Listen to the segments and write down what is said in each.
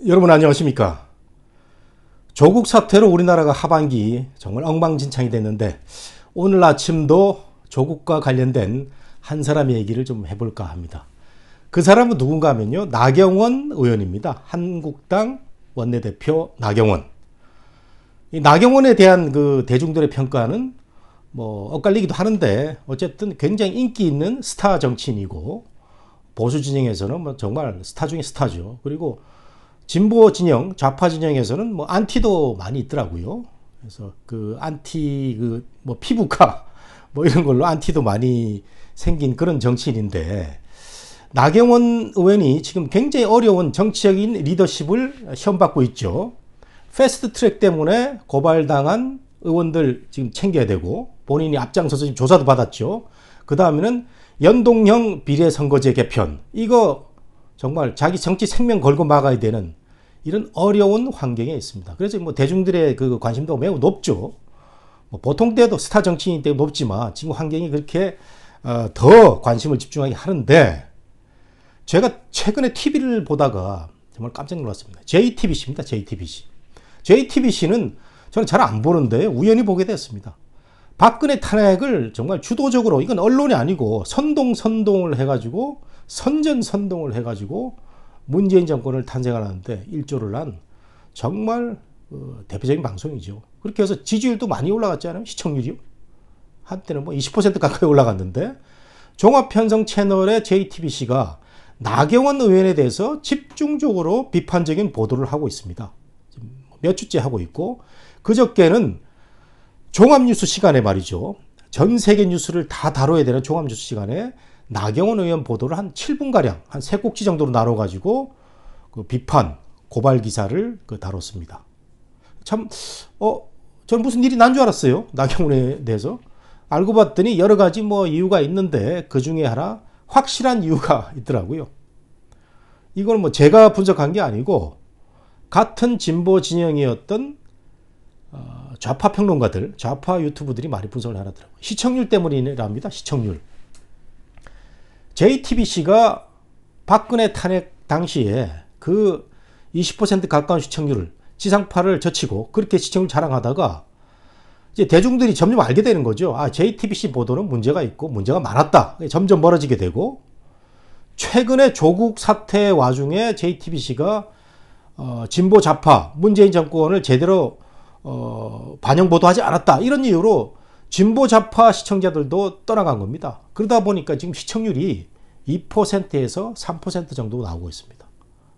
여러분 안녕하십니까? 조국 사태로 우리나라가 하반기 정말 엉망진창이 됐는데 오늘 아침도 조국과 관련된 한 사람의 얘기를 좀 해볼까 합니다. 그 사람은 누군가 하면요, 나경원 의원입니다. 한국당 원내대표 나경원. 이 나경원에 대한 그 대중들의 평가는 뭐 엇갈리기도 하는데 어쨌든 굉장히 인기 있는 스타 정치인이고 보수 진영에서는 뭐 정말 스타 중에 스타죠. 그리고 진보 진영, 좌파 진영에서는 뭐 안티도 많이 있더라고요. 그래서 그 안티 그 뭐 피부과 뭐 이런 걸로 안티도 많이 생긴 그런 정치인인데, 나경원 의원이 지금 굉장히 어려운 정치적인 리더십을 시험받고 있죠. 패스트 트랙 때문에 고발당한 의원들 지금 챙겨야 되고, 본인이 앞장서서 지금 조사도 받았죠. 그 다음에는 연동형 비례선거제 개편, 이거 정말 자기 정치 생명 걸고 막아야 되는 이런 어려운 환경에 있습니다. 그래서 뭐 대중들의 그 관심도 매우 높죠. 뭐 보통 때도 스타 정치인이 때도 높지만 지금 환경이 그렇게 더 관심을 집중하게 하는데, 제가 최근에 TV를 보다가 정말 깜짝 놀랐습니다. JTBC입니다. JTBC. JTBC는 저는 잘 안 보는데 우연히 보게 됐습니다. 박근혜 탄핵을 정말 주도적으로, 이건 언론이 아니고 선동을 해가지고 선전선동을 해가지고 문재인 정권을 탄생하는데 일조를 한 정말 대표적인 방송이죠. 그렇게 해서 지지율도 많이 올라갔잖아요. 시청률이요. 한때는 뭐 20% 가까이 올라갔는데, 종합편성 채널의 JTBC가 나경원 의원에 대해서 집중적으로 비판적인 보도를 하고 있습니다. 몇 주째 하고 있고, 그저께는 종합뉴스 시간에 말이죠. 전 세계 뉴스를 다 다뤄야 되는 종합뉴스 시간에 나경원 의원 보도를 한 7분가량, 한 3꼭지 정도로 나눠가지고 그 비판, 고발 기사를 다뤘습니다. 참, 저는 무슨 일이 난 줄 알았어요. 나경원에 대해서. 알고 봤더니 여러 가지 뭐 이유가 있는데 그 중에 하나 확실한 이유가 있더라고요. 이걸 뭐 제가 분석한 게 아니고 같은 진보 진영이었던 좌파 평론가들, 좌파 유튜브들이 많이 분석을 하더라고요. 시청률 때문이랍니다. 시청률. JTBC가 박근혜 탄핵 당시에 그 20% 가까운 시청률을, 지상파를 젖히고 그렇게 시청률 자랑하다가 이제 대중들이 점점 알게 되는 거죠. 아, JTBC 보도는 문제가 있고 문제가 많았다. 점점 멀어지게 되고, 최근에 조국 사태 와중에 JTBC가 진보 좌파 문재인 정권을 제대로 반영 보도하지 않았다, 이런 이유로 진보 좌파 시청자들도 떠나간 겁니다. 그러다 보니까 지금 시청률이 2%에서 3% 정도 나오고 있습니다.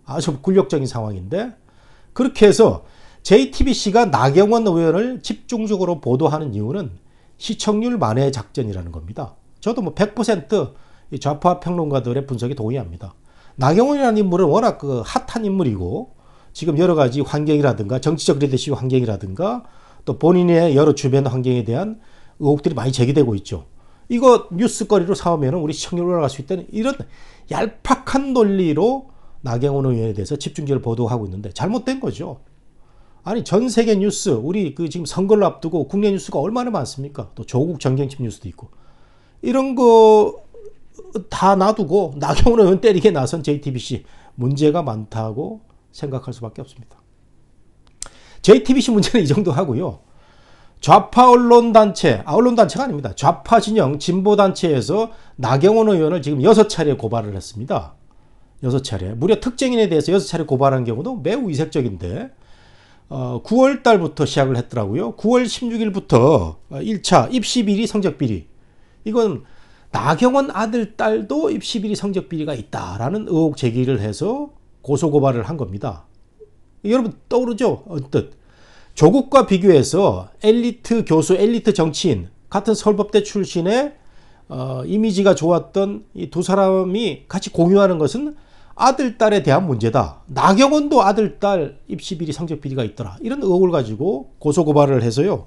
아주 굴욕적인 상황인데, 그렇게 해서 JTBC가 나경원 의원을 집중적으로 보도하는 이유는 시청률 만회 작전이라는 겁니다. 저도 뭐 100% 좌파 평론가들의 분석에 동의합니다. 나경원이라는 인물은 워낙 그 핫한 인물이고, 지금 여러 가지 환경이라든가 정치적 리더십 환경이라든가 또 본인의 여러 주변 환경에 대한 의혹들이 많이 제기되고 있죠. 이거 뉴스거리로 삼으면 우리 시청률 올라갈 수 있다는 이런 얄팍한 논리로 나경원 의원에 대해서 집중적으로 보도하고 있는데 잘못된 거죠. 아니, 전 세계 뉴스, 우리 그 지금 선거를 앞두고 국내 뉴스가 얼마나 많습니까? 또 조국 정경심 뉴스도 있고, 이런 거 다 놔두고 나경원 의원 때리게 나선 JTBC 문제가 많다고 생각할 수밖에 없습니다. JTBC 문제는 이 정도 하고요. 좌파 언론단체, 언론단체가 아닙니다. 좌파 진영 진보단체에서 나경원 의원을 지금 6차례 고발을 했습니다. 6차례. 무려 특정인에 대해서 6차례 고발한 경우도 매우 이색적인데, 9월 달부터 시작을 했더라고요. 9월 16일부터 1차 입시비리 성적비리. 이건 나경원 아들, 딸도 입시비리 성적비리가 있다라는 의혹 제기를 해서 고소고발을 한 겁니다. 여러분 떠오르죠? 언뜻. 조국과 비교해서 엘리트 교수, 엘리트 정치인, 같은 서울법대 출신의 이미지가 좋았던 이 두 사람이 같이 공유하는 것은 아들, 딸에 대한 문제다. 나경원도 아들, 딸 입시비리 성적비리가 있더라. 이런 의혹을 가지고 고소고발을 해서요.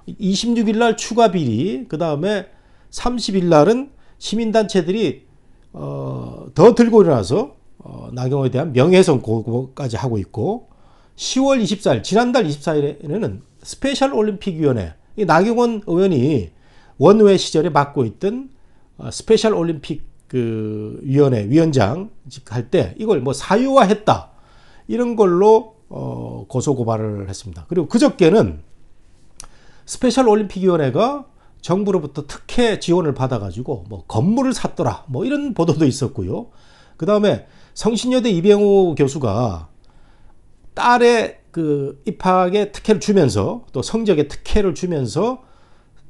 26일 날 추가 비리, 그 다음에 30일 날은 시민단체들이 더 들고 일어나서 나경원에 대한 명예훼손 고소까지 하고 있고, 10월 24일, 지난달 24일에는 스페셜 올림픽위원회, 나경원 의원이 원외 시절에 맡고 있던 스페셜 올림픽 그 위원회 위원장 할 때 이걸 뭐 사유화했다, 이런 걸로 고소 고발을 했습니다. 그리고 그저께는 스페셜 올림픽위원회가 정부로부터 특혜 지원을 받아가지고 뭐 건물을 샀더라 뭐 이런 보도도 있었고요. 그 다음에 성신여대 이병우 교수가 딸의 그 입학에 특혜를 주면서 또 성적에 특혜를 주면서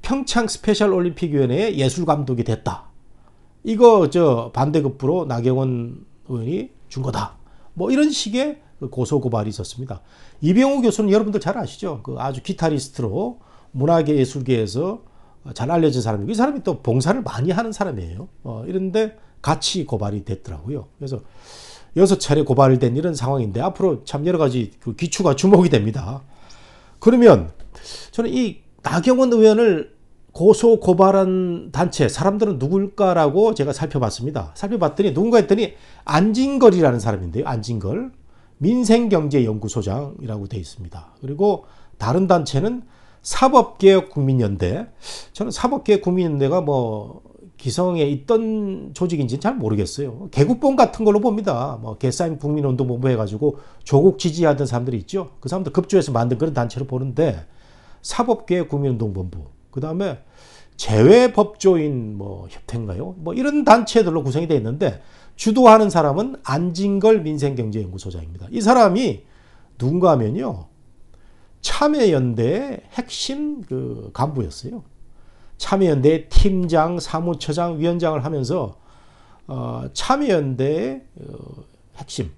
평창 스페셜 올림픽위원회의 예술 감독이 됐다. 이거 반대급부로 나경원 의원이 준 거다. 뭐 이런 식의 고소 고발이 있었습니다. 이병우 교수는 여러분들 잘 아시죠? 그 아주 기타리스트로 문화계 예술계에서 잘 알려진 사람이고 이 사람이 또 봉사를 많이 하는 사람이에요. 이런데 같이 고발이 됐더라고요. 그래서 6차례 고발된 이런 상황인데 앞으로 참 여러 가지 그 기추가 주목이 됩니다. 그러면 저는 이 나경원 의원을 고소 고발한 단체 사람들은 누굴까라고 제가 살펴봤습니다. 살펴봤더니 누군가 했더니 안진걸이라는 사람인데요. 안진걸 민생경제연구소장이라고 되어 있습니다. 그리고 다른 단체는 사법개혁국민연대. 저는 사법개혁국민연대가 뭐 기성에 있던 조직인지는 잘 모르겠어요. 개국본 같은 걸로 봅니다. 뭐 개싸임 국민운동본부 해가지고 조국 지지하던 사람들이 있죠. 그 사람들 급조해서 만든 그런 단체로 보는데 사법개혁국민운동본부, 그 다음에 재외법조인 뭐 협회인가요? 뭐 이런 단체들로 구성이 되어 있는데 주도하는 사람은 안진걸 민생경제연구소장입니다. 이 사람이 누군가 하면요, 참여연대의 핵심 그 간부였어요. 참여연대 팀장, 사무처장, 위원장을 하면서 참여연대의 핵심.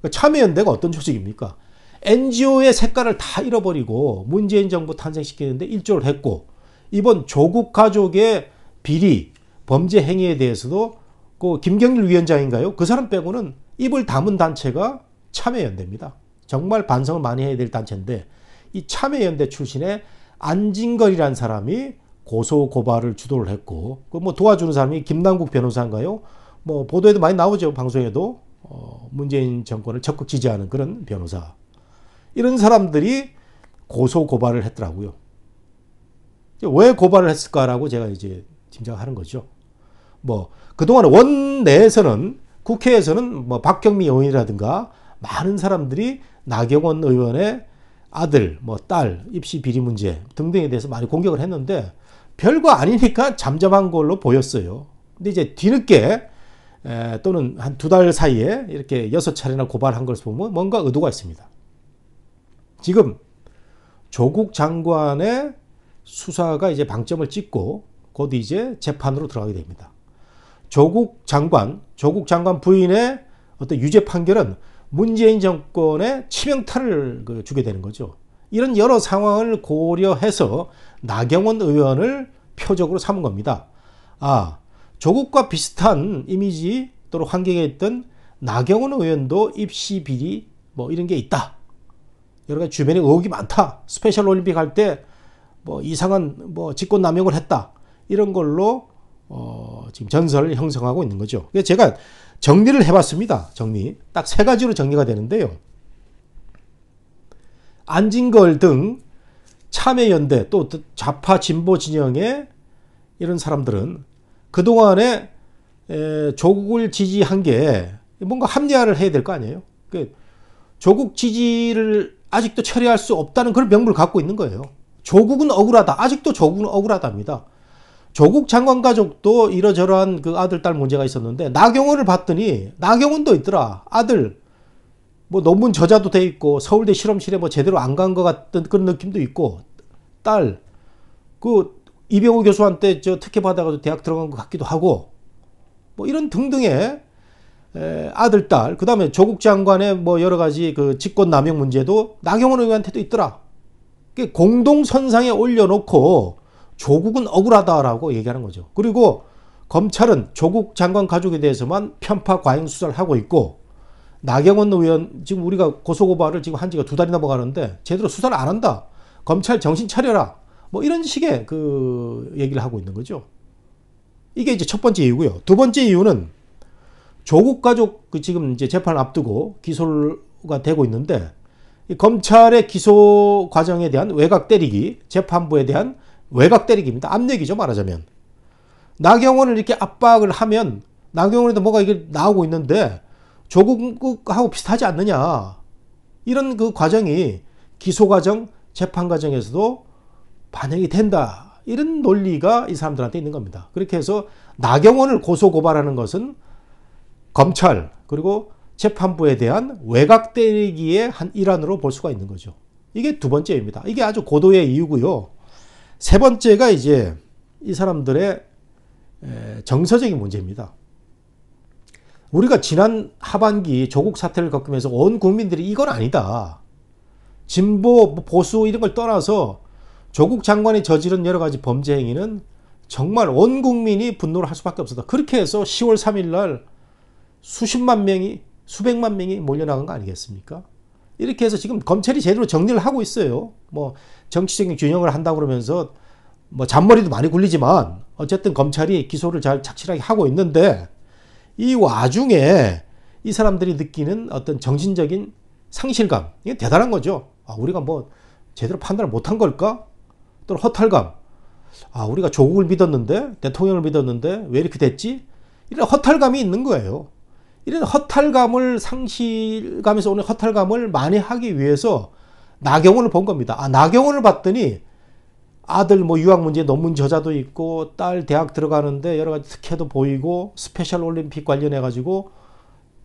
참여연대가 어떤 조직입니까? NGO의 색깔을 다 잃어버리고 문재인 정부 탄생시키는데 일조를 했고, 이번 조국 가족의 비리, 범죄 행위에 대해서도 그 김경일 위원장인가요? 그 사람 빼고는 입을 다문 단체가 참여연대입니다. 정말 반성을 많이 해야 될 단체인데 이 참여연대 출신의 안진걸이라는 사람이 고소 고발을 주도를 했고, 그 뭐 도와주는 사람이 김남국 변호사인가요? 뭐 보도에도 많이 나오죠. 방송에도 문재인 정권을 적극 지지하는 그런 변호사. 이런 사람들이 고소 고발을 했더라고요. 왜 고발을 했을까라고 제가 이제 짐작하는 거죠. 뭐 그동안 원내에서는 국회에서는 뭐 박경미 의원이라든가 많은 사람들이 나경원 의원의 아들, 뭐 딸, 입시 비리 문제 등등에 대해서 많이 공격을 했는데 별거 아니니까 잠잠한 걸로 보였어요. 근데 이제 뒤늦게 또는 한 2달 사이에 이렇게 6차례나 고발한 것을 보면 뭔가 의도가 있습니다. 지금 조국 장관의 수사가 이제 방점을 찍고 곧 이제 재판으로 들어가게 됩니다. 조국 장관 부인의 어떤 유죄 판결은 문재인 정권의 치명타를 주게 되는 거죠. 이런 여러 상황을 고려해서 나경원 의원을 표적으로 삼은 겁니다. 아, 조국과 비슷한 이미지 또는 환경에 있던 나경원 의원도 입시 비리 뭐 이런 게 있다. 여러 가지 주변에 의혹이 많다. 스페셜 올림픽 할 때 뭐 이상한 뭐 직권 남용을 했다. 이런 걸로 지금 전설을 형성하고 있는 거죠. 그래서 제가 정리를 해봤습니다. 딱 3가지로 정리가 되는데요. 안진걸 등 참여연대 또 좌파 진보 진영의 이런 사람들은 그동안에 조국을 지지한 게 뭔가 합리화를 해야 될 거 아니에요. 조국 지지를 아직도 처리할 수 없다는 그런 명분을 갖고 있는 거예요. 조국은 억울하다. 아직도 조국은 억울하답니다. 조국 장관 가족도 이러저러한 그 아들, 딸 문제가 있었는데 나경원을 봤더니 나경원도 있더라. 아들 뭐 논문 저자도 돼 있고 서울대 실험실에 뭐 제대로 안 간 것 같은 그런 느낌도 있고, 딸 그 이병우 교수한테 특혜 받아가지고 대학 들어간 것 같기도 하고, 뭐 이런 등등의 아들, 딸, 그 다음에 조국 장관의 뭐 여러 가지 그 직권 남용 문제도 나경원 의원한테도 있더라. 공동선상에 올려놓고 조국은 억울하다라고 얘기하는 거죠. 그리고 검찰은 조국 장관 가족에 대해서만 편파 과잉 수사를 하고 있고, 나경원 의원 지금 우리가 고소고발을 지금 한 지가 2달이 넘어가는데 제대로 수사를 안 한다. 검찰 정신 차려라. 뭐 이런 식의 그 얘기를 하고 있는 거죠. 이게 이제 첫 번째 이유고요. 두 번째 이유는 조국 가족 지금 이제 재판을 앞두고 기소가 되고 있는데 이 검찰의 기소 과정에 대한 외곽 때리기, 재판부에 대한 외곽 때리기입니다. 압력이죠, 말하자면. 나경원을 이렇게 압박을 하면 나경원에도 뭐가 이게 나오고 있는데 조국하고 비슷하지 않느냐. 이런 그 과정이 기소 과정, 재판 과정에서도 반영이 된다. 이런 논리가 이 사람들한테 있는 겁니다. 그렇게 해서 나경원을 고소 고발하는 것은 검찰 그리고 재판부에 대한 외곽 때리기의 한 일환으로 볼 수가 있는 거죠. 이게 두 번째입니다. 이게 아주 고도의 이유고요. 세 번째가 이제 이 사람들의 정서적인 문제입니다. 우리가 지난 하반기 조국 사태를 겪으면서 온 국민들이 이건 아니다. 진보, 보수 이런 걸 떠나서 조국 장관이 저지른 여러 가지 범죄 행위는 정말 온 국민이 분노를 할 수밖에 없었다. 그렇게 해서 10월 3일 날 수십만 명이, 수백만 명이 몰려나간 거 아니겠습니까? 이렇게 해서 지금 검찰이 제대로 정리를 하고 있어요. 뭐 정치적인 균형을 한다고 그러면서 뭐 잔머리도 많이 굴리지만 어쨌든 검찰이 기소를 잘 착실하게 하고 있는데 이 와중에 이 사람들이 느끼는 어떤 정신적인 상실감, 이게 대단한 거죠. 아, 우리가 뭐 제대로 판단을 못한 걸까? 또는 허탈감. 아, 우리가 조국을 믿었는데, 대통령을 믿었는데 왜 이렇게 됐지? 이런 허탈감이 있는 거예요. 이런 허탈감을, 상실감에서 오는 허탈감을 만회하기 위해서 나경원을 본 겁니다. 아, 나경원을 봤더니 아들 뭐 유학 문제 논문 저자도 있고, 딸 대학 들어가는데 여러 가지 특혜도 보이고, 스페셜 올림픽 관련해 가지고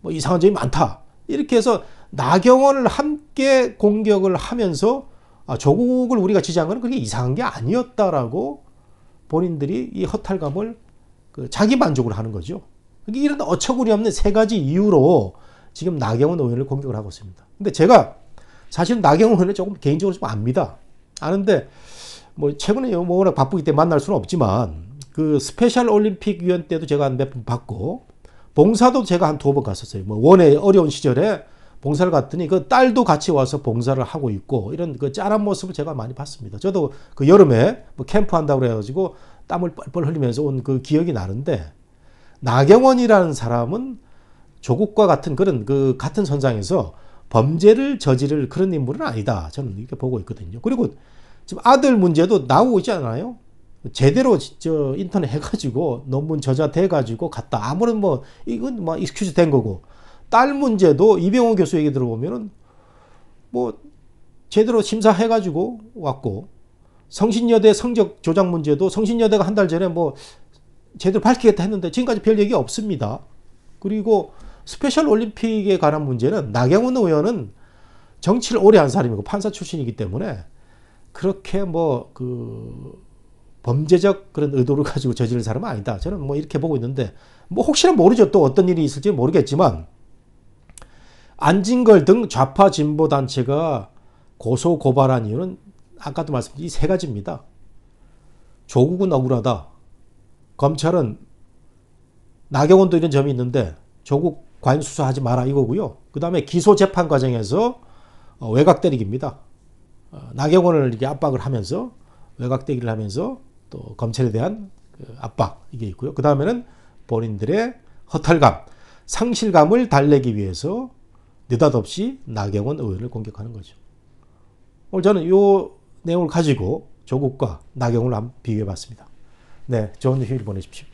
뭐 이상한 점이 많다. 이렇게 해서 나경원을 함께 공격을 하면서 아, 조국을 우리가 지지한 건 그게 이상한 게 아니었다라고 본인들이 이 허탈감을 자기 만족을 하는 거죠. 이런 어처구니 없는 세 가지 이유로 지금 나경원 의원을 공격을 하고 있습니다. 근데 제가 사실은 나경원 의원을 조금 개인적으로 좀 압니다. 아는데 뭐 최근에 뭐 워낙 바쁘기 때문에 만날 수는 없지만 그 스페셜 올림픽 위원 때도 제가 한 몇 번 봤고 봉사도 제가 한 2번 갔었어요. 뭐 원에 어려운 시절에 봉사를 갔더니 그 딸도 같이 와서 봉사를 하고 있고 이런 그 짠한 모습을 제가 많이 봤습니다. 저도 그 여름에 뭐 캠프 한다고 그래가지고 땀을 뻘뻘 흘리면서 온 그 기억이 나는데 나경원이라는 사람은 조국과 같은 그런 그 같은 선상에서 범죄를 저지를 그런 인물은 아니다. 저는 이렇게 보고 있거든요. 그리고 지금 아들 문제도 나오고 있지 않아요? 제대로 저 인터넷 해가지고 논문 저자 돼가지고 갔다. 아무런 뭐 이건 뭐 익스큐즈 된 거고. 딸 문제도 이병호 교수 얘기 들어보면은 뭐 제대로 심사해가지고 왔고 성신여대 성적 조작 문제도 성신여대가 한 달 전에 뭐 제대로 밝히겠다 했는데 지금까지 별 얘기 없습니다. 그리고 스페셜 올림픽에 관한 문제는 나경원 의원은 정치를 오래 한 사람이고 판사 출신이기 때문에 그렇게 뭐 그 범죄적 그런 의도를 가지고 저지른 사람은 아니다. 저는 뭐 이렇게 보고 있는데 뭐 혹시나 모르죠. 또 어떤 일이 있을지 모르겠지만 안진걸 등 좌파 진보 단체가 고소 고발한 이유는 아까도 말씀드린 이 세 가지입니다. 조국은 억울하다. 검찰은 나경원도 이런 점이 있는데 조국 과잉 수사하지 마라 이거고요. 그 다음에 기소 재판 과정에서 외곽 때리기입니다. 나경원을 이렇게 압박을 하면서 외곽 때리기를 하면서 또 검찰에 대한 압박 이게 있고요. 그 다음에는 본인들의 허탈감, 상실감을 달래기 위해서 느닷없이 나경원 의원을 공격하는 거죠. 오늘 저는 이 내용을 가지고 조국과 나경원을 한번 비교해 봤습니다. 네, 좋은 휴일 보내십시오.